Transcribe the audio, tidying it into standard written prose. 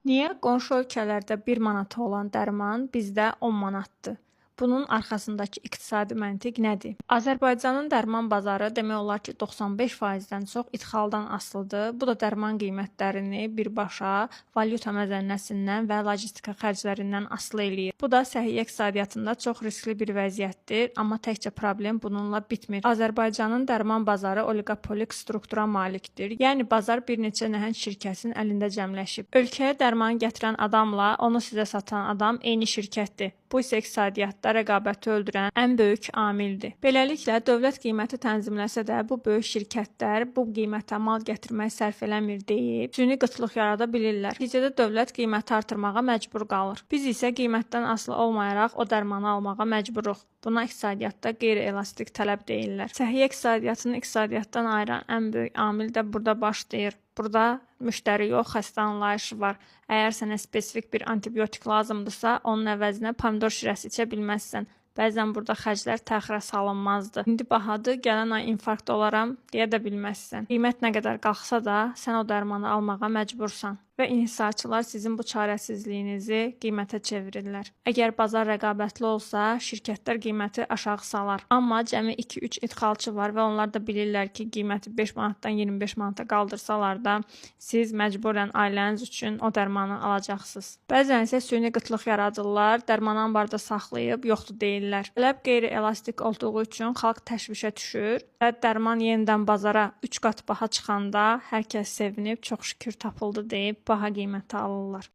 Niyə qonşu ölkələrdə 1 manata olan dərman bizdə 10 manatdır? Bunun arxasındakı iqtisadi məntiq nədir? Azərbaycanın dərman bazarı demək olar ki, 95%-dən çox idxaldan asılıdır. Bu da dərman qiymətlərini birbaşa valyuta məzənnəsindən və logistika xərclərindən asılı eləyir. Bu da səhiyyə iqtisadiyyatında çox riskli bir vəziyyətdir, amma təkcə problem bununla bitmir. Azərbaycanın dərman bazarı oliqopolik struktura malikdir. Yəni bazar bir neçə nəhəng şirkətin əlində cəmləşib. Ölkəyə dərmanı gətirən adamla onu sizə satan adam eyni şirkətdir. Bu isə iqtisadiyyatda rəqabəti öldürən ən böyük amildir. Beləliklə, dövlət qiyməti tənzimləsə də bu böyük şirkətlər bu qiymətə mal gətirmək sərf eləmir deyib, süni qıtlıq yarada bilirlər. Nəticədə dövlət qiyməti artırmağa məcbur qalır. Biz isə qiymətdən asılı olmayaraq o dərmanı almağa məcburuq. Buna iqtisadiyyatda qeyri-elastik tələb deyirlər. Səhiyyə iqtisadiyyatını iqtisadiyyatdan ayıran ən böyük amil də burada başlayır. Burada müştəri yox, xəstə anlayışı var. Əgər sənə spesifik bir antibiotik lazımdırsa, onun əvəzinə pomidor şirəsi içə bilməzsən. Bəzən burada xərclər təxirə salınmazdı. İndi bahadır, gələn ay infarkt olaram deyə də bilməzsən. Qiymət nə qədər qalxsa da, sən o dərmanı almağa məcbursan. Və inhisarçılar sizin bu çarəsizliyinizi qiymətə çevirirlər. Əgər bazar rəqabətli olsa, şirkətlər qiyməti aşağı salar. Amma cəmi 2-3 idxalçı var və onlar da bilirlər ki, qiyməti 5 manatdan 25 manata qaldırsalar da, siz məcburən ailəniz üçün o dərmanı alacaqsınız. Bəzən isə süni qıtlıq yaradırlar, dərmanı ambarda saxlayıb yoxdur deyirlər. Tələb qeyri-elastik olduğu üçün xalq təşvişə düşür və dərman yenidən bazara 3 qat baha çıxanda hər kəs sevinib, çox şükür tapıldı deyib baha qiymətə alırlar.